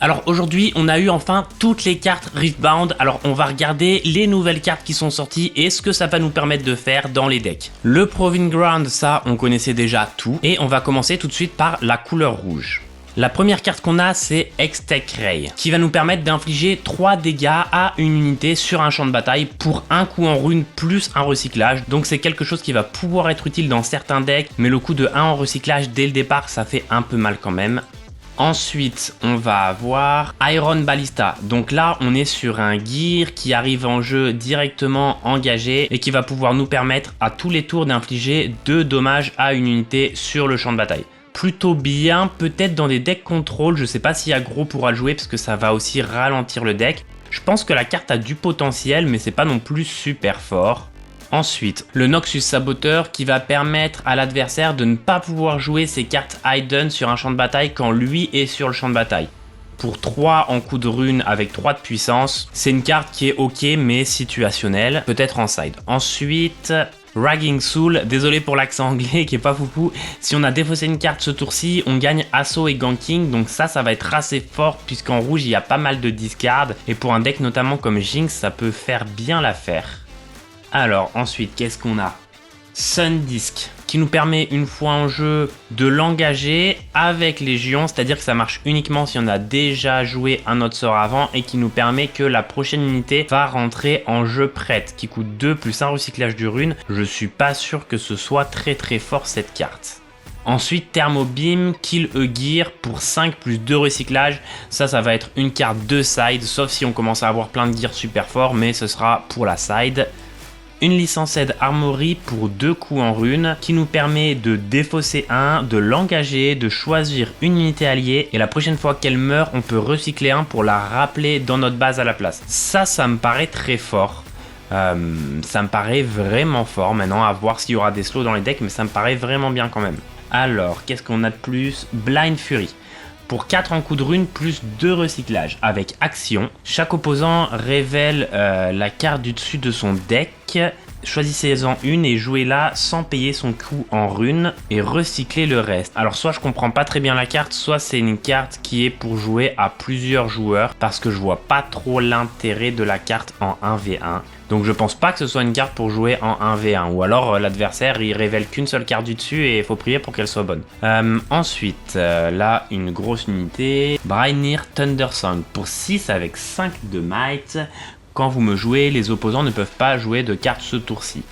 Alors aujourd'hui, on a eu enfin toutes les cartes Riftbound. Alors on va regarder les nouvelles cartes qui sont sorties et ce que ça va nous permettre de faire dans les decks. Le Proving Ground, ça on connaissait déjà tout. Et on va commencer tout de suite par la couleur rouge. La première carte qu'on a, c'est Hextech Ray, qui va nous permettre d'infliger 3 dégâts à une unité sur un champ de bataille pour un coup en rune plus un recyclage. Donc c'est quelque chose qui va pouvoir être utile dans certains decks, mais le coup de 1 en recyclage dès le départ, ça fait un peu mal quand même. Ensuite, on va avoir Iron Ballista. Donc là, on est sur un gear qui arrive en jeu directement engagé et qui va pouvoir nous permettre à tous les tours d'infliger 2 dommages à une unité sur le champ de bataille. Plutôt bien, peut-être dans des decks contrôle, je sais pas si aggro pourra le jouer parce que ça va aussi ralentir le deck. Je pense que la carte a du potentiel, mais c'est pas non plus super fort. Ensuite, le Noxus Saboteur qui va permettre à l'adversaire de ne pas pouvoir jouer ses cartes Hidden sur un champ de bataille quand lui est sur le champ de bataille. Pour 3 en coup de rune avec 3 de puissance, c'est une carte qui est ok mais situationnelle, peut-être en side. Ensuite, Ragging Soul, désolé pour l'accent anglais qui est pas foufou. Si on a défaussé une carte ce tour-ci, on gagne assaut et ganking, donc ça va être assez fort puisqu'en rouge il y a pas mal de discard et pour un deck notamment comme Jinx, ça peut faire bien l'affaire. Alors ensuite, qu'est-ce qu'on a? Sun Disc, qui nous permet une fois en jeu de l'engager avec Légion, c'est-à-dire que ça marche uniquement si on a déjà joué un autre sort avant et qui nous permet que la prochaine unité va rentrer en jeu prête, qui coûte 2 plus un recyclage du rune. Je suis pas sûr que ce soit très fort cette carte. Ensuite, Thermo Beam, Kill a Gear pour 5 plus 2 recyclage. Ça va être une carte de side, sauf si on commence à avoir plein de gears super forts, mais ce sera pour la side. Une Licenced Armory pour 2 coups en rune qui nous permet de défausser un, de l'engager, de choisir une unité alliée et la prochaine fois qu'elle meurt, on peut recycler un pour la rappeler dans notre base à la place. Ça me paraît très fort. Ça me paraît vraiment fort. Maintenant, à voir s'il y aura des slows dans les decks, mais ça me paraît vraiment bien quand même. Alors, qu'est-ce qu'on a de plus? Blind Fury. Pour 4 en coup de rune plus 2 recyclages avec action. Chaque opposant révèle la carte du dessus de son deck. Choisissez-en une et jouez-la sans payer son coût en rune et recyclez le reste. Alors soit je comprends pas très bien la carte, soit c'est une carte qui est pour jouer à plusieurs joueurs parce que je vois pas trop l'intérêt de la carte en 1v1. Donc je pense pas que ce soit une carte pour jouer en 1v1 ou alors l'adversaire il révèle qu'une seule carte du dessus et il faut prier pour qu'elle soit bonne. Ensuite, là une grosse unité, Brynir Thundersong pour 6 avec 5 de might. Quand vous me jouez, les opposants ne peuvent pas jouer de cartes ce tour-ci.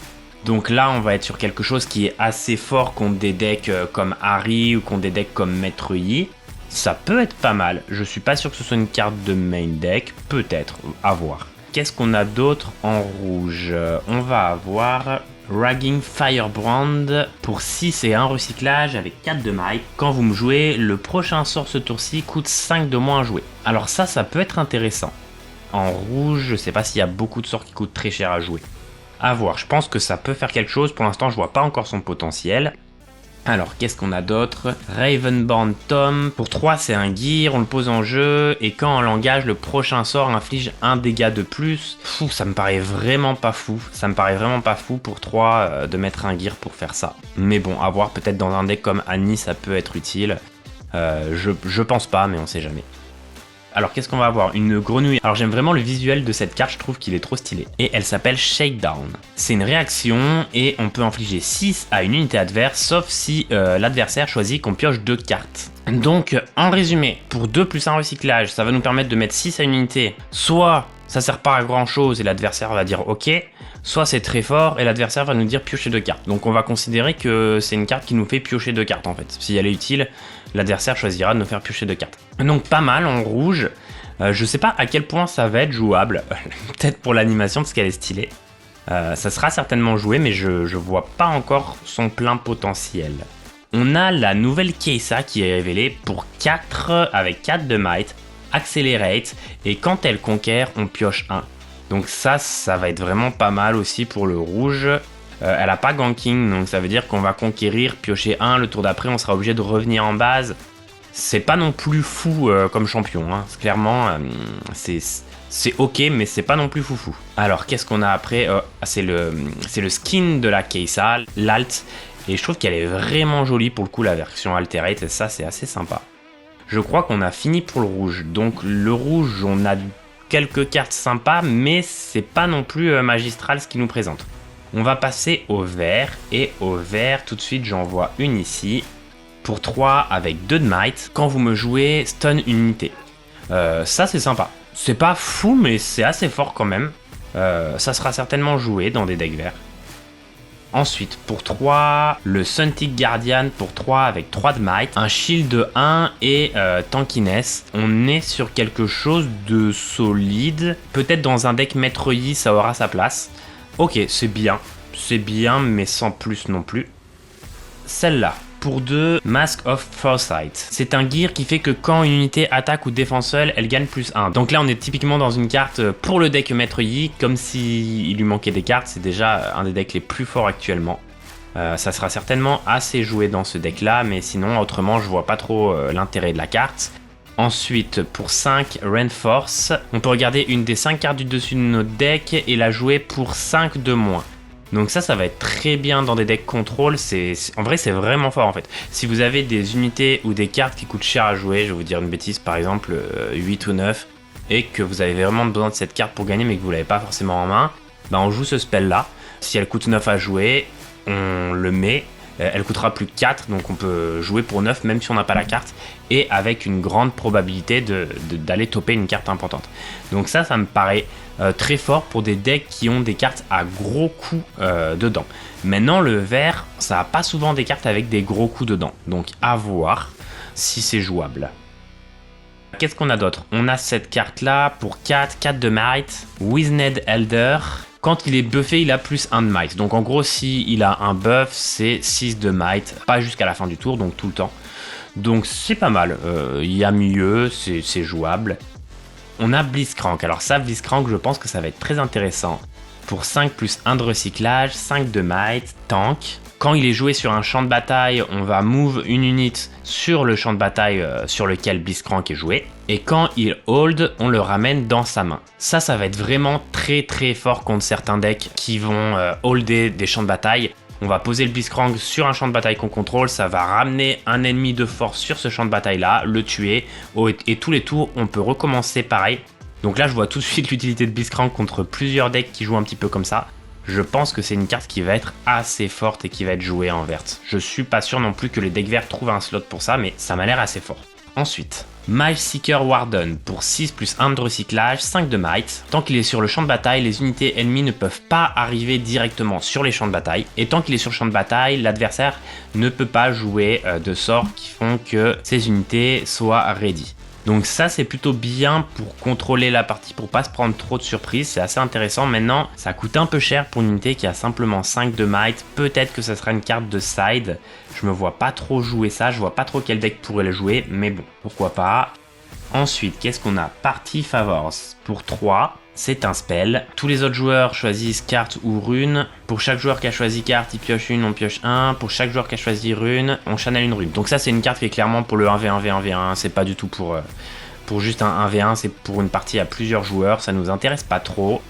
Donc là, on va être sur quelque chose qui est assez fort contre des decks comme Harry ou contre des decks comme Maître Yi. Ça peut être pas mal. Je suis pas sûr que ce soit une carte de main deck. Peut-être, à voir. Qu'est-ce qu'on a d'autre en rouge? On va avoir Ragging Firebrand pour 6 et 1 recyclage avec 4 de might. Quand vous me jouez, le prochain sort ce tour-ci coûte 5 de moins à jouer. Alors ça peut être intéressant. En rouge, je sais pas s'il y a beaucoup de sorts qui coûtent très cher à jouer. À voir, je pense que ça peut faire quelque chose. Pour l'instant, je vois pas encore son potentiel. Alors, qu'est-ce qu'on a d'autre? Ravenborn Tom. Pour 3, c'est un gear, on le pose en jeu. Et quand on l'engage, le prochain sort inflige un dégât de plus. Fou, ça me paraît vraiment pas fou. Ça me paraît vraiment pas fou pour 3 de mettre un gear pour faire ça. Mais bon, à voir, peut-être dans un deck comme Annie, ça peut être utile. Je pense pas, mais on sait jamais. Alors qu'est-ce qu'on va avoir? Une grenouille. Alors j'aime vraiment le visuel de cette carte, je trouve qu'il est trop stylé. Et elle s'appelle Shakedown. C'est une réaction et on peut infliger 6 à une unité adverse, sauf si l'adversaire choisit qu'on pioche 2 cartes. Donc en résumé, pour 2 plus 1 recyclage, ça va nous permettre de mettre 6 à une unité. Soit ça sert pas à grand chose et l'adversaire va dire ok, soit c'est très fort et l'adversaire va nous dire piocher 2 cartes. Donc on va considérer que c'est une carte qui nous fait piocher 2 cartes en fait. Si elle est utile, l'adversaire choisira de nous faire piocher 2 cartes. Donc pas mal en rouge. Je sais pas à quel point ça va être jouable. Peut-être pour l'animation parce qu'elle est stylée. Ça sera certainement joué mais je vois pas encore son plein potentiel. On a la nouvelle Kai'Sa qui est révélée pour 4 avec 4 de might. Accelerate et quand elle conquiert on pioche 1. Donc ça va être vraiment pas mal aussi pour le rouge. Elle a pas ganking donc ça veut dire qu'on va conquérir, piocher 1, le tour d'après on sera obligé de revenir en base. C'est pas non plus fou comme champion, hein. Clairement c'est ok mais c'est pas non plus foufou. Alors qu'est-ce qu'on a après? C'est le skin de la Kai'Sa, l'alt, et je trouve qu'elle est vraiment jolie pour le coup la version Alterate et ça c'est assez sympa. Je crois qu'on a fini pour le rouge. Donc le rouge, on a quelques cartes sympas, mais c'est pas non plus magistral ce qu'il nous présente. On va passer au vert, et au vert, tout de suite, j'en vois une ici. Pour 3 avec 2 de might, quand vous me jouez, stun une unité. Ça, c'est sympa. C'est pas fou, mais c'est assez fort quand même. Ça sera certainement joué dans des decks verts. Ensuite, pour 3, le Suntic Guardian pour 3 avec 3 de might, un shield de 1 et tankiness. On est sur quelque chose de solide. Peut-être dans un deck Maître Yi, ça aura sa place. Ok, c'est bien, mais sans plus non plus. Celle-là, pour 2, Mask of Foresight. C'est un gear qui fait que quand une unité attaque ou défend seule, elle gagne plus 1. Donc là, on est typiquement dans une carte pour le deck Maître Yi, comme s'il lui manquait des cartes. C'est déjà un des decks les plus forts actuellement. Ça sera certainement assez joué dans ce deck-là, mais sinon, autrement, je vois pas trop l'intérêt de la carte. Ensuite, pour 5, Reinforce, on peut regarder une des 5 cartes du dessus de notre deck et la jouer pour 5 de moins. Donc ça va être très bien dans des decks contrôle, en vrai c'est vraiment fort en fait. Si vous avez des unités ou des cartes qui coûtent cher à jouer, je vais vous dire une bêtise par exemple 8 ou 9, et que vous avez vraiment besoin de cette carte pour gagner mais que vous l'avez pas forcément en main, bah on joue ce spell là. Si elle coûte 9 à jouer, on le met. Elle coûtera plus que 4, donc on peut jouer pour 9 même si on n'a pas la carte, et avec une grande probabilité d'aller toper une carte importante. Donc ça me paraît très fort pour des decks qui ont des cartes à gros coups dedans. Maintenant le vert, ça n'a pas souvent des cartes avec des gros coups dedans, donc à voir si c'est jouable. Qu'est-ce qu'on a d'autre? On a cette carte là pour 4 de might, Wizened Elder. Quand il est buffé, il a plus 1 de might. Donc en gros, s'il a un buff, c'est 6 de might. Pas jusqu'à la fin du tour, donc tout le temps. Donc c'est pas mal. Il y a mieux, c'est jouable. On a Blitzcrank. Alors ça, Blitzcrank, je pense que ça va être très intéressant. Pour 5 plus 1 de recyclage, 5 de might, tank. Quand il est joué sur un champ de bataille, on va move une unité sur le champ de bataille sur lequel Blitzcrank est joué. Et quand il hold, on le ramène dans sa main. Ça va être vraiment très très fort contre certains decks qui vont holder des champs de bataille. On va poser le Blitzcrank sur un champ de bataille qu'on contrôle, ça va ramener un ennemi de force sur ce champ de bataille là, le tuer, et tous les tours on peut recommencer pareil. Donc là je vois tout de suite l'utilité de Blitzcrank contre plusieurs decks qui jouent un petit peu comme ça. Je pense que c'est une carte qui va être assez forte et qui va être jouée en verte. Je suis pas sûr non plus que les decks verts trouvent un slot pour ça, mais ça m'a l'air assez fort. Ensuite, Might-Seeker Warden pour 6 plus 1 de recyclage, 5 de might. Tant qu'il est sur le champ de bataille, les unités ennemies ne peuvent pas arriver directement sur les champs de bataille. Et tant qu'il est sur le champ de bataille, l'adversaire ne peut pas jouer de sorts qui font que ces unités soient ready. Donc ça c'est plutôt bien pour contrôler la partie, pour pas se prendre trop de surprises, c'est assez intéressant. Maintenant ça coûte un peu cher pour une unité qui a simplement 5 de might, peut-être que ça sera une carte de side. Je me vois pas trop jouer ça, je vois pas trop quel deck pourrait le jouer, mais bon, pourquoi pas. Ensuite, qu'est-ce qu'on a? Party Favors pour 3. C'est un spell. Tous les autres joueurs choisissent carte ou rune. Pour chaque joueur qui a choisi carte, il pioche une, on pioche un. Pour chaque joueur qui a choisi rune, on channel une rune. Donc ça, c'est une carte qui est clairement pour le 1v1, v1v1. C'est pas du tout pour juste un 1v1, c'est pour une partie à plusieurs joueurs. Ça nous intéresse pas trop.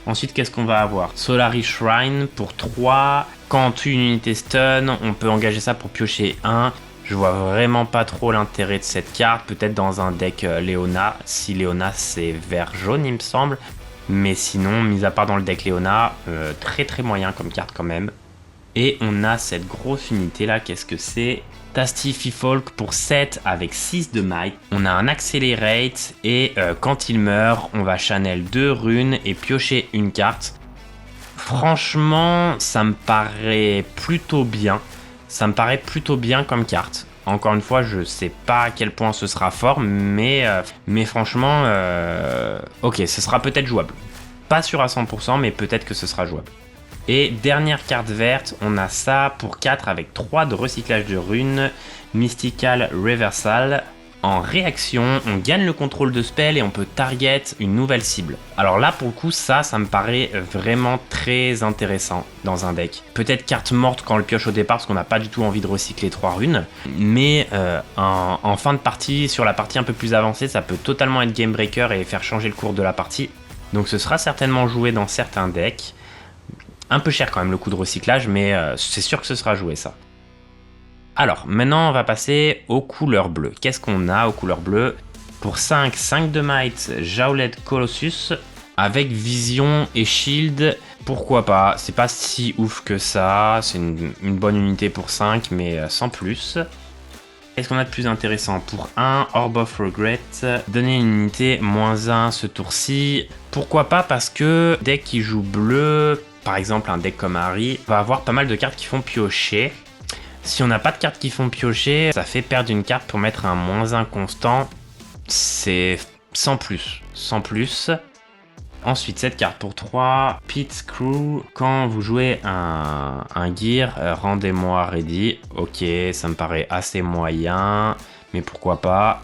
Ensuite, qu'est-ce qu'on va avoir? Solari Shrine pour 3. Quand on tue une unité stun, on peut engager ça pour piocher 1. Je vois vraiment pas trop l'intérêt de cette carte. Peut-être dans un deck Leona. Si Leona, c'est vert jaune, il me semble. Mais sinon, mis à part dans le deck Leona, très très moyen comme carte quand même. Et on a cette grosse unité là, qu'est-ce que c'est? Tasty Fifolk pour 7 avec 6 de might. On a un Accelerate et quand il meurt, on va channel 2 runes et piocher une carte. Franchement, ça me paraît plutôt bien. Ça me paraît plutôt bien comme carte. Encore une fois, je sais pas à quel point ce sera fort, mais franchement, ok, ce sera peut-être jouable. Pas sûr à 100%, mais peut-être que ce sera jouable. Et dernière carte verte, on a ça pour 4 avec 3 de recyclage de runes, Mystical Reversal. En réaction, on gagne le contrôle de spell et on peut target une nouvelle cible. Alors là, pour le coup, ça me paraît vraiment très intéressant dans un deck. Peut-être carte morte quand on le pioche au départ parce qu'on n'a pas du tout envie de recycler 3 runes. Mais en fin de partie, sur la partie un peu plus avancée, ça peut totalement être game breaker et faire changer le cours de la partie. Donc ce sera certainement joué dans certains decks. Un peu cher quand même le coup de recyclage, mais c'est sûr que ce sera joué ça. Alors, maintenant, on va passer aux couleurs bleues. Qu'est-ce qu'on a aux couleurs bleues? Pour 5 de might, Jowlet Colossus, avec vision et shield, pourquoi pas. C'est pas si ouf que ça, c'est une bonne unité pour 5, mais sans plus. Qu'est-ce qu'on a de plus intéressant? Pour 1, Orb of Regret, donner une unité -1 ce tour-ci. Pourquoi pas? Parce que deck qui joue bleu, par exemple un deck comme Harry, va avoir pas mal de cartes qui font piocher. Si on n'a pas de cartes qui font piocher, ça fait perdre une carte pour mettre un -1 constant. C'est sans plus. Sans plus. Ensuite, cette carte pour 3, Pit Crew. Quand vous jouez un gear, rendez-moi ready. Ok, ça me paraît assez moyen, mais pourquoi pas.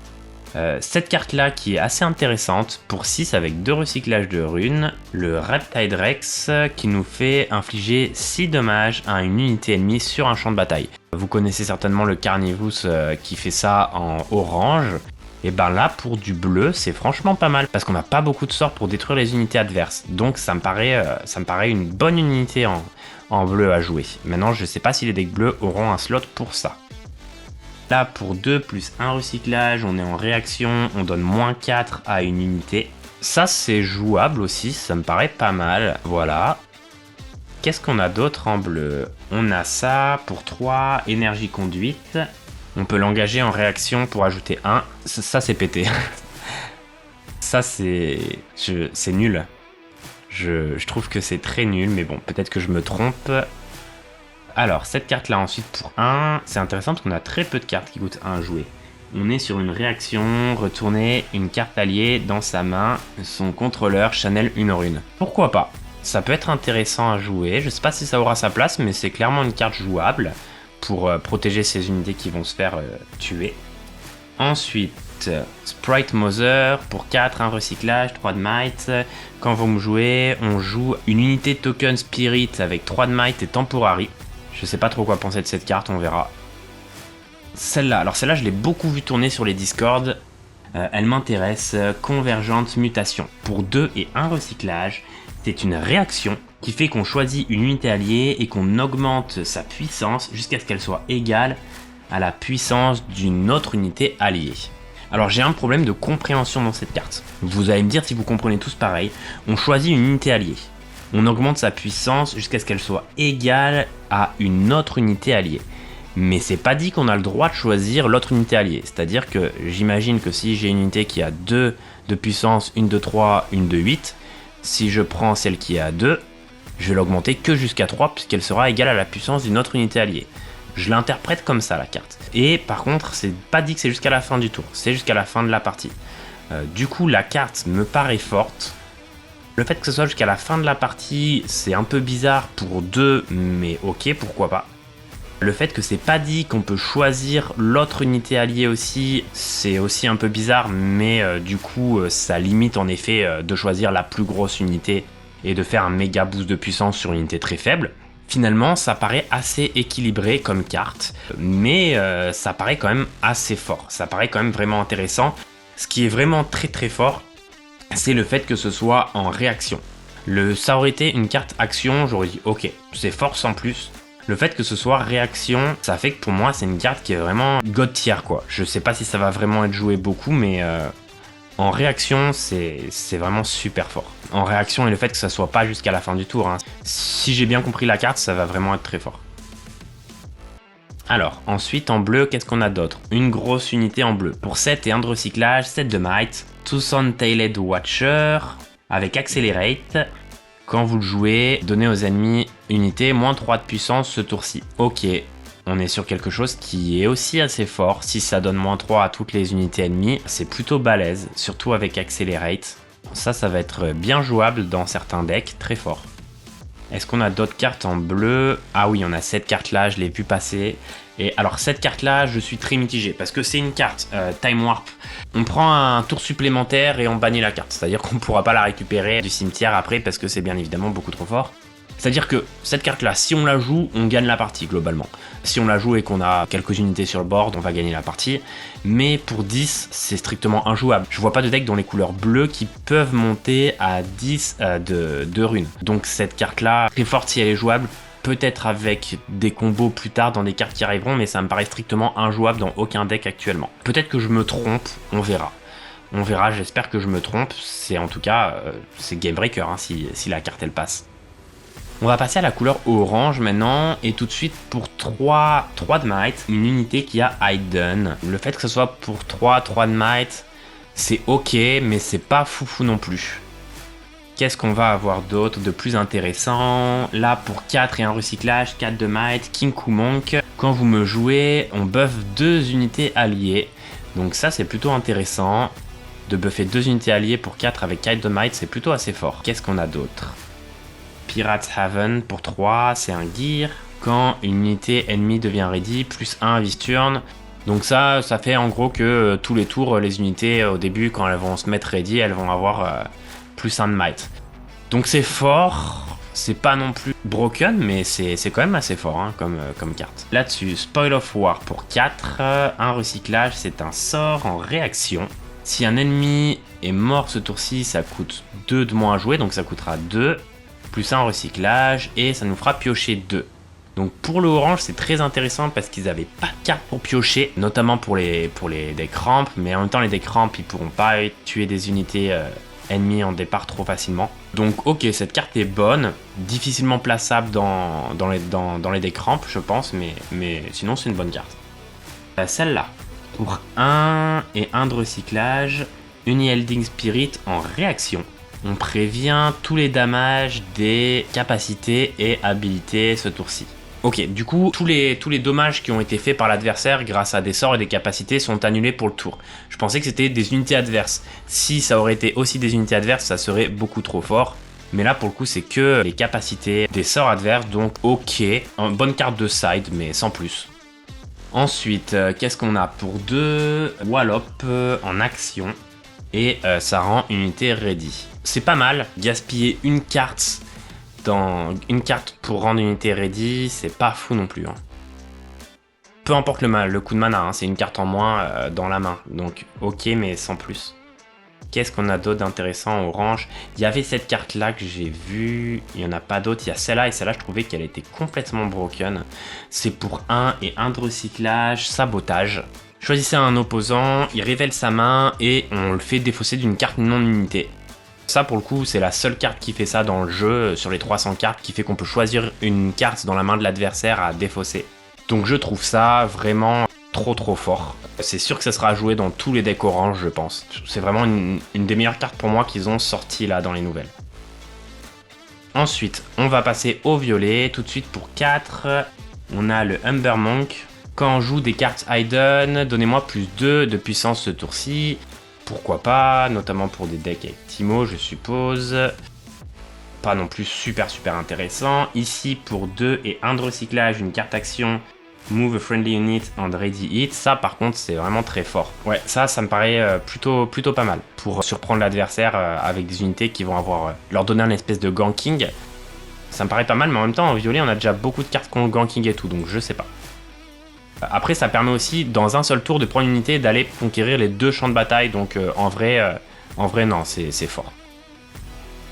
Cette carte-là qui est assez intéressante, pour 6 avec 2 recyclages de runes, le Reptile Rex qui nous fait infliger 6 dommages à une unité ennemie sur un champ de bataille. Vous connaissez certainement le Carnivus qui fait ça en orange. Et ben là, pour du bleu, c'est franchement pas mal, parce qu'on n'a pas beaucoup de sorts pour détruire les unités adverses. Donc ça me paraît une bonne unité en bleu à jouer. Maintenant, je sais pas si les decks bleus auront un slot pour ça. Là, pour 2 plus 1 recyclage, on est en réaction, on donne -4 à une unité. Ça, c'est jouable aussi, ça me paraît pas mal. Voilà. Qu'est-ce qu'on a d'autre en bleu? On a ça pour 3, énergie conduite. On peut l'engager en réaction pour ajouter 1. Ça c'est pété. Ça, c'est nul. Je trouve que c'est très nul, mais bon, peut-être que je me trompe. Alors, cette carte-là, ensuite, pour 1, c'est intéressant parce qu'on a très peu de cartes qui coûtent 1 à jouer. On est sur une réaction, retourner une carte alliée dans sa main, son contrôleur channel une rune. Pourquoi pas? Ça peut être intéressant à jouer, je sais pas si ça aura sa place, mais c'est clairement une carte jouable pour protéger ces unités qui vont se faire tuer. Ensuite, Sprite Mother pour 4, 1 recyclage, 3 de might. Quand vous me jouez, on joue une unité token spirit avec 3 de might et temporary. Je sais pas trop quoi penser de cette carte, on verra. Celle-là, alors celle-là je l'ai beaucoup vu tourner sur les Discord. Elle m'intéresse, Convergente Mutation. Pour 2 et 1 recyclage, c'est une réaction qui fait qu'on choisit une unité alliée et qu'on augmente sa puissance jusqu'à ce qu'elle soit égale à la puissance d'une autre unité alliée. Alors j'ai un problème de compréhension dans cette carte. Vous allez me dire si vous comprenez tous pareil. On choisit une unité alliée. On augmente sa puissance jusqu'à ce qu'elle soit égale à une autre unité alliée. Mais c'est pas dit qu'on a le droit de choisir l'autre unité alliée. C'est-à-dire que j'imagine que si j'ai une unité qui a 2 de puissance, une de 3, une de 8, si je prends celle qui est à 2, je vais l'augmenter que jusqu'à 3 puisqu'elle sera égale à la puissance d'une autre unité alliée. Je l'interprète comme ça la carte. Et par contre, c'est pas dit que c'est jusqu'à la fin du tour, c'est jusqu'à la fin de la partie. Du coup, la carte me paraît forte. Le fait que ce soit jusqu'à la fin de la partie, c'est un peu bizarre pour 2, mais ok, pourquoi pas. Le fait que c'est pas dit qu'on peut choisir l'autre unité alliée aussi, c'est aussi un peu bizarre, mais du coup, ça limite en effet de choisir la plus grosse unité et de faire un méga boost de puissance sur une unité très faible. Finalement, ça paraît assez équilibré comme carte, mais ça paraît quand même assez fort. Ça paraît quand même vraiment intéressant. Ce qui est vraiment très très fort, c'est le fait que ce soit en réaction. Ça aurait été une carte action, j'aurais dit ok, c'est fort sans plus. Le fait que ce soit réaction, ça fait que pour moi c'est une carte qui est vraiment god tier quoi. Je sais pas si ça va vraiment être joué beaucoup, mais en réaction c'est vraiment super fort. En réaction et le fait que ça soit pas jusqu'à la fin du tour, hein. Si j'ai bien compris la carte, ça va vraiment être très fort. Alors, ensuite en bleu, qu'est-ce qu'on a d'autre? Une grosse unité en bleu. Pour 7 et 1 de recyclage, 7 de might, Tucson Tailed Watcher, avec Accelerate. Quand vous le jouez, donnez aux ennemis unité -3 de puissance ce tour-ci. Ok, on est sur quelque chose qui est aussi assez fort. Si ça donne -3 à toutes les unités ennemies, c'est plutôt balèze, surtout avec Accelerate. Ça va être bien jouable dans certains decks, très fort. Est-ce qu'on a d'autres cartes en bleu? Ah oui, on a cette carte-là, je l'ai vu passer. Et alors cette carte-là, je suis très mitigé parce que c'est une carte Time Warp. On prend un tour supplémentaire et on bannit la carte. C'est-à-dire qu'on ne pourra pas la récupérer du cimetière après parce que c'est bien évidemment beaucoup trop fort. C'est-à-dire que cette carte-là, si on la joue, on gagne la partie globalement. Si on la joue et qu'on a quelques unités sur le board, on va gagner la partie. Mais pour 10, c'est strictement injouable. Je vois pas de deck dont les couleurs bleues qui peuvent monter à 10 de runes. Donc cette carte-là, très forte si elle est jouable, peut-être avec des combos plus tard dans des cartes qui arriveront, mais ça me paraît strictement injouable dans aucun deck actuellement. Peut-être que je me trompe, on verra. On verra, j'espère que je me trompe. C'est en tout cas, c'est game breaker hein, si la carte elle passe. On va passer à la couleur orange maintenant, et tout de suite pour 3 de might, une unité qui a Hidden. Le fait que ce soit pour 3 de might, c'est ok, mais c'est pas foufou non plus. Qu'est-ce qu'on va avoir d'autre de plus intéressant? Là, pour 4 et un recyclage, 4 de might, King Kumonk. Quand vous me jouez, on buff 2 unités alliées. Donc ça, c'est plutôt intéressant. De buffer 2 unités alliées pour 4 avec 4 de might, c'est plutôt assez fort. Qu'est-ce qu'on a d'autre? Pirates Haven pour 3, c'est un gear. Quand une unité ennemie devient ready, plus 1 this turn. Donc ça fait en gros que tous les tours, les unités au début, quand elles vont se mettre ready, elles vont avoir plus 1 de might. Donc c'est fort, c'est pas non plus broken, mais c'est quand même assez fort hein, comme carte. Là-dessus, Spoil of War pour 4, un recyclage, c'est un sort en réaction. Si un ennemi est mort ce tour-ci, ça coûte 2 de moins à jouer, donc ça coûtera 2, plus 1 en recyclage, et ça nous fera piocher 2. Donc pour le orange, c'est très intéressant parce qu'ils n'avaient pas de carte pour piocher, notamment pour les decks ramp, mais en même temps les decks ramp, ils pourront pas tuer des unités ennemies en départ trop facilement. Donc ok, cette carte est bonne, difficilement plaçable dans les decks ramp, je pense, mais sinon c'est une bonne carte. Celle-là, pour 1 et 1 de recyclage, Unielding Spirit en réaction. On prévient tous les damages des capacités et habilités ce tour-ci. Ok, du coup, tous les dommages qui ont été faits par l'adversaire grâce à des sorts et des capacités sont annulés pour le tour. Je pensais que c'était des unités adverses. Si ça aurait été aussi des unités adverses, ça serait beaucoup trop fort. Mais là, pour le coup, c'est que les capacités des sorts adverses, donc ok. Une bonne carte de side, mais sans plus. Ensuite, qu'est-ce qu'on a pour 2 Wallop en action. Et ça rend une unité ready. C'est pas mal, gaspiller une carte pour rendre une unité ready, c'est pas fou non plus. Hein. Peu importe le coup de mana, hein, c'est une carte en moins dans la main. Donc ok, mais sans plus. Qu'est-ce qu'on a d'autre d'intéressant en orange? Il y avait cette carte là que j'ai vue, il n'y en a pas d'autres. Il y a celle-là, et celle-là je trouvais qu'elle était complètement broken. C'est pour 1 et 1 de recyclage, sabotage. Choisissez un opposant, il révèle sa main et on le fait défausser d'une carte non unité. Ça pour le coup c'est la seule carte qui fait ça dans le jeu sur les 300 cartes, qui fait qu'on peut choisir une carte dans la main de l'adversaire à défausser. Donc je trouve ça vraiment trop fort. C'est sûr que ça sera joué dans tous les decks orange je pense. C'est vraiment une des meilleures cartes pour moi qu'ils ont sorti là dans les nouvelles. Ensuite on va passer au violet tout de suite pour 4. On a le Humber Monk. Quand on joue des cartes Hidden, donnez-moi plus 2 de puissance ce tour-ci. Pourquoi pas, notamment pour des decks avec Timo, je suppose. Pas non plus super intéressant. Ici, pour 2 et 1 de recyclage, une carte action, Move a Friendly Unit and Ready Hit. Ça, par contre, c'est vraiment très fort. Ouais, ça me paraît plutôt pas mal. Pour surprendre l'adversaire avec des unités qui vont leur donner un espèce de ganking. Ça me paraît pas mal, mais en même temps, en violet, on a déjà beaucoup de cartes qui ont ganking et tout, donc je sais pas. Après, ça permet aussi, dans un seul tour, de prendre une unité et d'aller conquérir les 2 champs de bataille. Donc, en vrai, non, c'est fort.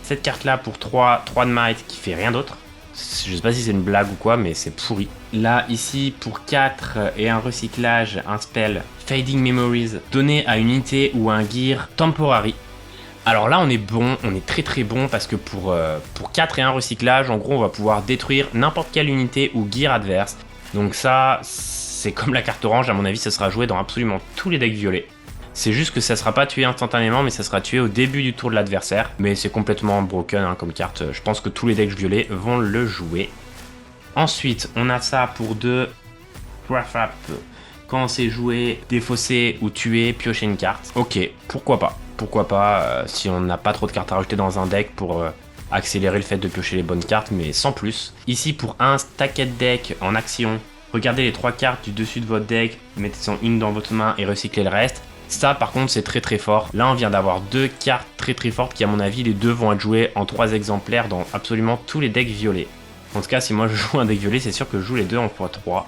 Cette carte-là, pour 3 de might, qui fait rien d'autre. Je sais pas si c'est une blague ou quoi, mais c'est pourri. Là, ici, pour 4 et un recyclage, un spell, Fading Memories, donné à une unité ou un gear temporary. Alors là, on est bon, on est très bon, parce que pour 4 et un recyclage, en gros, on va pouvoir détruire n'importe quelle unité ou gear adverse. Donc ça, c'est comme la carte orange, à mon avis, ça sera joué dans absolument tous les decks violets. C'est juste que ça sera pas tué instantanément, mais ça sera tué au début du tour de l'adversaire. Mais c'est complètement broken hein, comme carte, je pense que tous les decks violets vont le jouer. Ensuite, on a ça pour 2, Craft. Quand c'est joué, défausser ou tuer, piocher une carte. Ok, pourquoi pas, si on n'a pas trop de cartes à rajouter dans un deck pour accélérer le fait de piocher les bonnes cartes, mais sans plus. Ici, pour un stacked deck en action, regardez les 3 cartes du dessus de votre deck, mettez son in dans votre main et recyclez le reste. Ça, par contre, c'est très fort. Là, on vient d'avoir 2 cartes très fortes qui, à mon avis, les 2 vont être jouées en 3 exemplaires dans absolument tous les decks violets. En tout cas, si moi je joue un deck violet, c'est sûr que je joue les 2 en x3.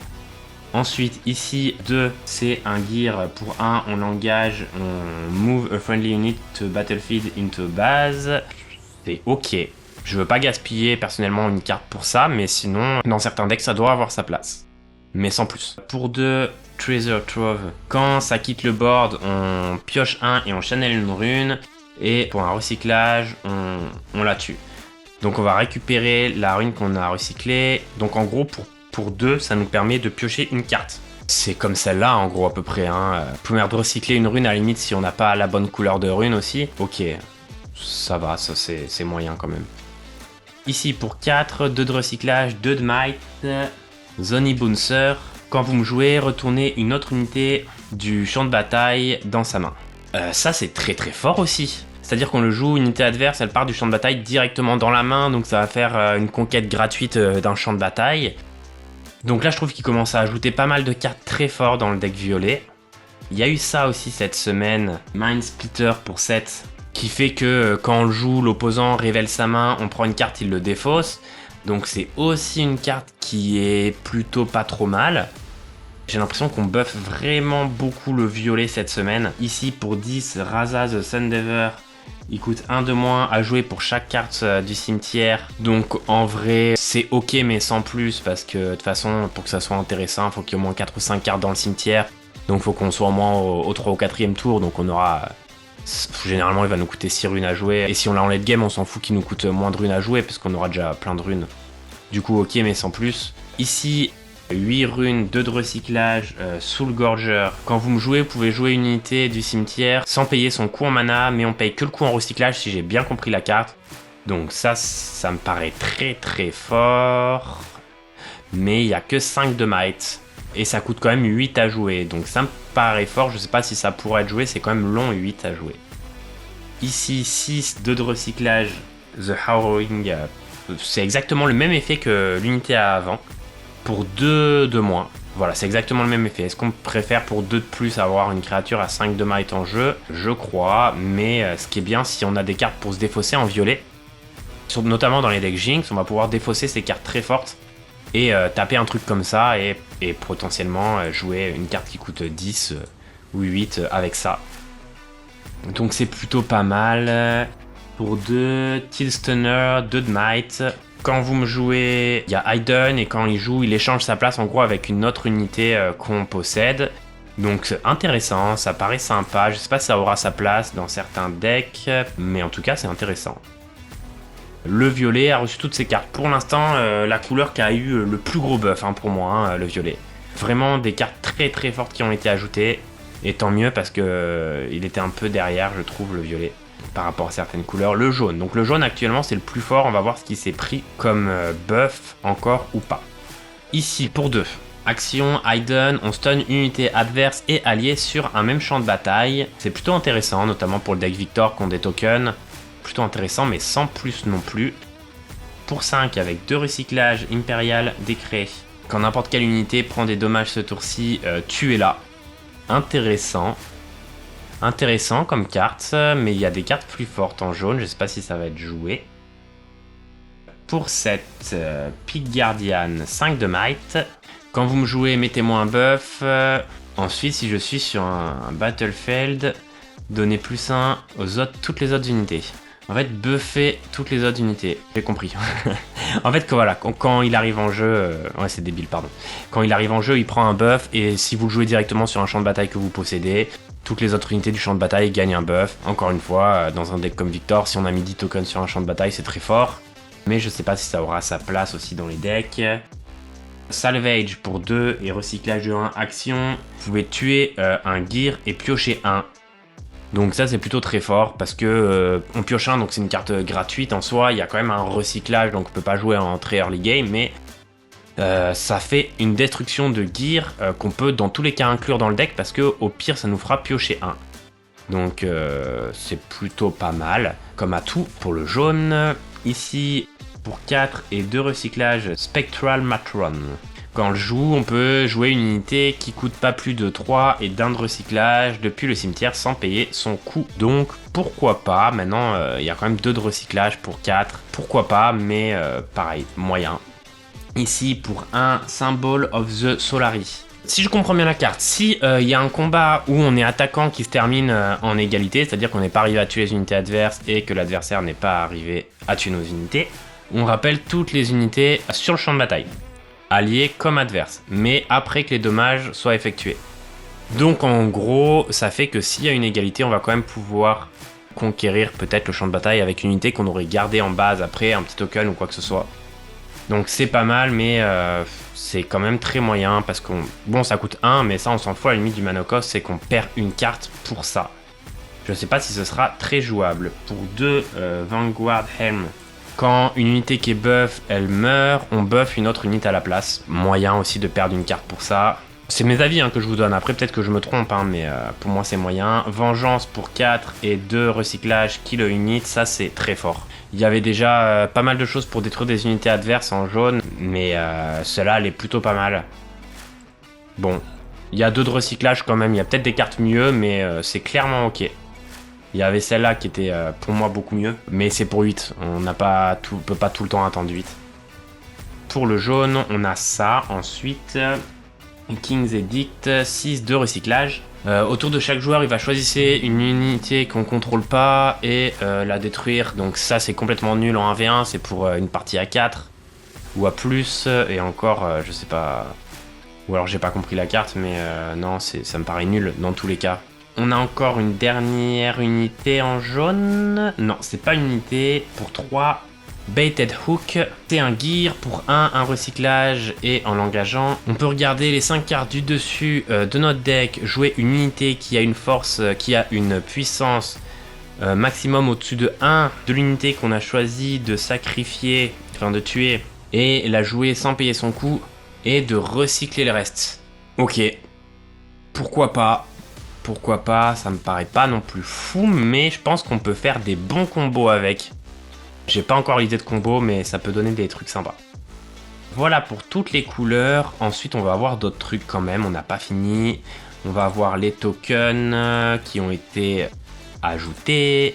Ensuite, ici, 2, c'est un gear. Pour 1, on l'engage, on move a friendly unit to battlefield into base. C'est ok. Je veux pas gaspiller personnellement une carte pour ça, mais sinon, dans certains decks, ça doit avoir sa place. Mais sans plus. Pour 2, Treasure Trove. Quand ça quitte le board, on pioche un et on channel une rune. Et pour un recyclage, on la tue. Donc on va récupérer la rune qu'on a recyclée. Donc en gros, pour 2, ça nous permet de piocher une carte. C'est comme celle-là en gros à peu près. Hein. Vous pouvez recycler une rune à la limite si on n'a pas la bonne couleur de rune aussi. Ok, ça va, ça c'est moyen quand même. Ici pour 4, 2 de recyclage, 2 de might, Zony Bouncer. Quand vous me jouez, retournez une autre unité du champ de bataille dans sa main. Ça c'est très très fort aussi. C'est-à-dire qu'on le joue, une unité adverse, elle part du champ de bataille directement dans la main, donc ça va faire une conquête gratuite d'un champ de bataille. Donc là je trouve qu'il commence à ajouter pas mal de cartes très fortes dans le deck violet. Il y a eu ça aussi cette semaine, Mind Splitter pour 7. Qui fait que quand on le joue, l'opposant révèle sa main, on prend une carte, il le défausse. Donc c'est aussi une carte qui est plutôt pas trop mal. J'ai l'impression qu'on buff vraiment beaucoup le violet cette semaine. Ici pour 10, Raza the Sundever. Il coûte 1 de moins à jouer pour chaque carte du cimetière. Donc en vrai, c'est ok mais sans plus. Parce que de toute façon, pour que ça soit intéressant, il faut qu'il y ait au moins 4 ou 5 cartes dans le cimetière. Donc il faut qu'on soit au moins au 3 ou 4e tour. Donc on aura... Généralement, il va nous coûter 6 runes à jouer. Et si on l'a en late game, on s'en fout qu'il nous coûte moins de runes à jouer, parce qu'on aura déjà plein de runes. Du coup, ok, mais sans plus. Ici, 8 runes, 2 de recyclage, Soul Gorger. Quand vous me jouez, vous pouvez jouer une unité du cimetière sans payer son coût en mana, mais on paye que le coût en recyclage, si j'ai bien compris la carte. Donc ça me paraît très très fort. Mais il n'y a que 5 de might. Et ça coûte quand même 8 à jouer, donc ça me paraît fort, je sais pas si ça pourrait être joué, c'est quand même long 8 à jouer. Ici 6, 2 de recyclage, The Harrowing, c'est exactement le même effet que l'unité avant, pour 2 de moins. Voilà, c'est exactement le même effet. Est-ce qu'on préfère pour 2 de plus avoir une créature à 5 de might en jeu? Je crois, mais ce qui est bien, si on a des cartes pour se défausser en violet, notamment dans les decks Jinx, on va pouvoir défausser ces cartes très fortes. Et taper un truc comme ça et potentiellement jouer une carte qui coûte 10 ou 8 avec ça. Donc c'est plutôt pas mal. Pour 2, Tillstunner, 2 de might. Quand vous me jouez, il y a Hayden et quand il joue, il échange sa place en gros avec une autre unité qu'on possède. Donc intéressant, ça paraît sympa. Je sais pas si ça aura sa place dans certains decks, mais en tout cas c'est intéressant. Le violet a reçu toutes ses cartes. Pour l'instant, la couleur qui a eu le plus gros buff pour moi, hein, le violet. Vraiment des cartes très très fortes qui ont été ajoutées. Et tant mieux parce que il était un peu derrière, je trouve, le violet, par rapport à certaines couleurs. Le jaune. Donc le jaune actuellement c'est le plus fort. On va voir ce qui s'est pris comme buff, encore ou pas. Ici, pour 2. Action, Hayden, on stun une unité adverse et alliée sur un même champ de bataille. C'est plutôt intéressant, notamment pour le deck Victor qui ont des tokens. Plutôt intéressant mais sans plus non plus. Pour 5 avec 2 recyclages Impérial Décret. Quand n'importe quelle unité prend des dommages ce tour-ci, tuez-la. Intéressant. Intéressant comme carte, mais il y a des cartes plus fortes en jaune, je sais pas si ça va être joué. Pour 7, Peak Guardian, 5 de might. Quand vous me jouez, mettez-moi un buff. Ensuite, si je suis sur un battlefield, donnez +1 aux toutes les autres unités. En fait, buffer toutes les autres unités. J'ai compris. En fait, voilà, quand il arrive en jeu... ouais, c'est débile, pardon. Quand il arrive en jeu, il prend un buff, et si vous le jouez directement sur un champ de bataille que vous possédez, toutes les autres unités du champ de bataille gagnent un buff. Encore une fois, dans un deck comme Victor, si on a mis 10 tokens sur un champ de bataille, c'est très fort. Mais je sais pas si ça aura sa place aussi dans les decks. Salvage pour 2 et recyclage de 1 action. Vous pouvez tuer un gear et piocher 1. Donc ça c'est plutôt très fort parce que on pioche 1, donc c'est une carte gratuite en soi, il y a quand même un recyclage donc on peut pas jouer en très early game, mais ça fait une destruction de gear qu'on peut dans tous les cas inclure dans le deck parce que au pire ça nous fera piocher 1. Donc c'est plutôt pas mal comme atout pour le jaune. Ici pour 4 et 2 recyclages Spectral Matron. Quand on le joue, on peut jouer une unité qui coûte pas plus de 3 et d'un de recyclage depuis le cimetière sans payer son coût. Donc pourquoi pas, maintenant il y a quand même 2 de recyclage pour 4, pourquoi pas, mais pareil, moyen. Ici pour 1, Symbol of the Solari. Si je comprends bien la carte, si y a un combat où on est attaquant qui se termine en égalité, c'est-à-dire qu'on n'est pas arrivé à tuer les unités adverses et que l'adversaire n'est pas arrivé à tuer nos unités, on rappelle toutes les unités sur le champ de bataille, alliés comme adverses, mais après que les dommages soient effectués. Donc en gros, ça fait que s'il y a une égalité, on va quand même pouvoir conquérir peut-être le champ de bataille avec une unité qu'on aurait gardée en base après, un petit token ou quoi que ce soit. Donc c'est pas mal, mais c'est quand même très moyen parce qu'on... Bon, ça coûte 1, mais ça on s'en fout, à la limite du mana cost, c'est qu'on perd une carte pour ça. Je sais pas si ce sera très jouable. Pour 2 Vanguard Helm, quand une unité qui est buff, elle meurt, on buff une autre unité à la place. Moyen aussi de perdre une carte pour ça. C'est mes avis que je vous donne, après peut-être que je me trompe, mais pour moi c'est moyen. Vengeance pour 4 et 2 recyclage kill a unit, ça c'est très fort. Il y avait déjà pas mal de choses pour détruire des unités adverses en jaune, mais celle-là elle est plutôt pas mal. Bon, il y a 2 de recyclage quand même, il y a peut-être des cartes mieux, mais c'est clairement ok. Il y avait celle-là qui était pour moi beaucoup mieux, mais c'est pour 8, on peut pas tout le temps attendre 8. Pour le jaune, on a ça, ensuite... King's Edict, 6 de recyclage. Autour de chaque joueur, il va choisir une unité qu'on contrôle pas et la détruire. Donc ça, c'est complètement nul en 1v1. C'est pour une partie à 4 ou à plus. Et encore, je sais pas... Ou alors j'ai pas compris la carte, mais non, ça me paraît nul dans tous les cas. On a encore une dernière unité en jaune. Non, c'est pas une unité. Pour 3... Baited Hook, c'est un gear pour un recyclage et en l'engageant, on peut regarder les 5 cartes du dessus de notre deck, jouer une unité qui a une force, qui a une puissance maximum au-dessus de 1 de l'unité qu'on a choisi de sacrifier, enfin de tuer, et la jouer sans payer son coût et de recycler le reste. Ok, pourquoi pas, ça me paraît pas non plus fou, mais je pense qu'on peut faire des bons combos avec. J'ai pas encore l'idée de combo, mais ça peut donner des trucs sympas. Voilà pour toutes les couleurs. Ensuite, on va avoir d'autres trucs quand même. On n'a pas fini. On va avoir les tokens qui ont été ajoutés.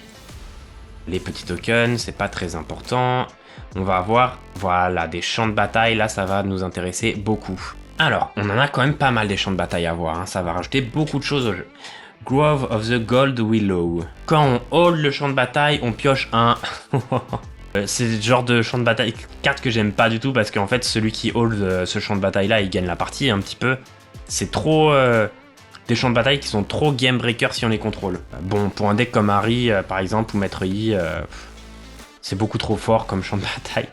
Les petits tokens, c'est pas très important. On va avoir, voilà, des champs de bataille. Là, ça va nous intéresser beaucoup. Alors, on en a quand même pas mal des champs de bataille à voir. Ça va rajouter beaucoup de choses au jeu. Grove of the Gold Willow. Quand on hold le champ de bataille, on pioche un... C'est le genre de champ de bataille, carte que j'aime pas du tout parce qu'en fait celui qui hold ce champ de bataille là, il gagne la partie un petit peu. C'est trop... des champs de bataille qui sont trop game breaker si on les contrôle. Bon, pour un deck comme Harry par exemple ou Maître Yi, c'est beaucoup trop fort comme champ de bataille.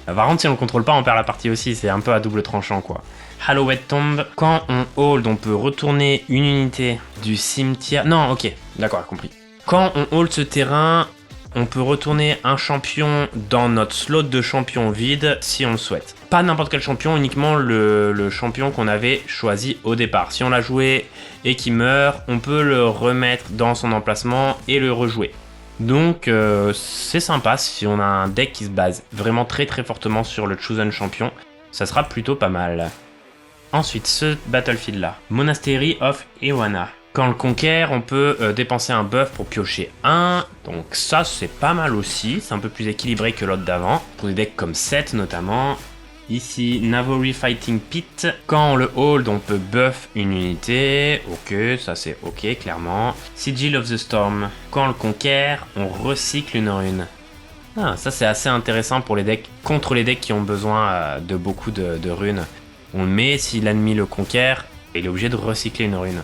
Par contre si on le contrôle pas, on perd la partie aussi, c'est un peu à double tranchant quoi. Hallowed Tomb, quand on hold, on peut retourner une unité du cimetière... Non, ok, d'accord, compris. Quand on hold ce terrain, on peut retourner un champion dans notre slot de champion vide si on le souhaite. Pas n'importe quel champion, uniquement le champion qu'on avait choisi au départ. Si on l'a joué et qu'il meurt, on peut le remettre dans son emplacement et le rejouer. Donc c'est sympa si on a un deck qui se base vraiment très très fortement sur le chosen champion. Ça sera plutôt pas mal. Ensuite, ce battlefield là, Monastery of Ewana. Quand on le conquiert, on peut dépenser un buff pour piocher 1. Donc ça, c'est pas mal aussi. C'est un peu plus équilibré que l'autre d'avant. Pour des decks comme 7 notamment. Ici, Navori Fighting Pit. Quand on le hold, on peut buff une unité. Ok, ça c'est ok, clairement. Sigil of the Storm. Quand on le conquiert, on recycle une rune. Ah, ça c'est assez intéressant pour les decks, contre les decks qui ont besoin de beaucoup de runes. On le met, si l'ennemi le conquiert, il est obligé de recycler une rune.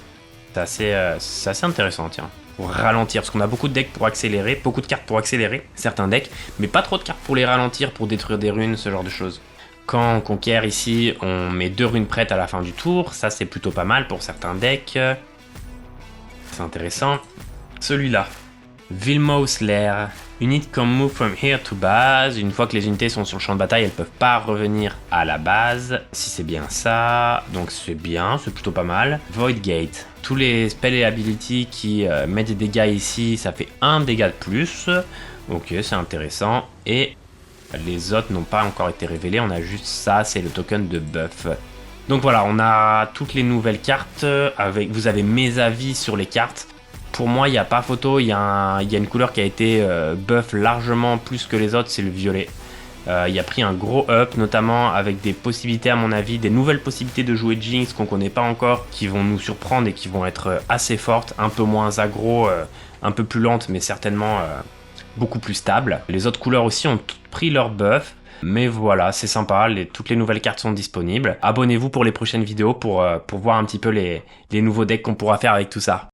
C'est assez intéressant, tiens. Pour ralentir, parce qu'on a beaucoup de decks pour accélérer, beaucoup de cartes pour accélérer certains decks, mais pas trop de cartes pour les ralentir, pour détruire des runes, ce genre de choses. Quand on conquiert ici, on met 2 runes prêtes à la fin du tour, ça c'est plutôt pas mal pour certains decks. C'est intéressant. Celui-là, Vilmos Lair. Unit can move from here to base. Une fois que les unités sont sur le champ de bataille, elles peuvent pas revenir à la base. Si c'est bien ça, donc c'est bien, c'est plutôt pas mal. Void Gate. Tous les spells et abilities qui mettent des dégâts ici, ça fait 1 dégât de plus. Ok, c'est intéressant. Et les autres n'ont pas encore été révélés, on a juste ça, c'est le token de buff. Donc voilà, on a toutes les nouvelles cartes. Vous avez mes avis sur les cartes. Pour moi, il n'y a pas photo, il y a une couleur qui a été buff largement plus que les autres, c'est le violet. Il a pris un gros up, notamment avec des possibilités, à mon avis, des nouvelles possibilités de jouer Jinx qu'on connaît pas encore, qui vont nous surprendre et qui vont être assez fortes, un peu moins aggro, un peu plus lentes, mais certainement beaucoup plus stables. Les autres couleurs aussi ont toutes pris leur buff. Mais voilà, c'est sympa, toutes les nouvelles cartes sont disponibles. Abonnez-vous pour les prochaines vidéos pour voir un petit peu les nouveaux decks qu'on pourra faire avec tout ça.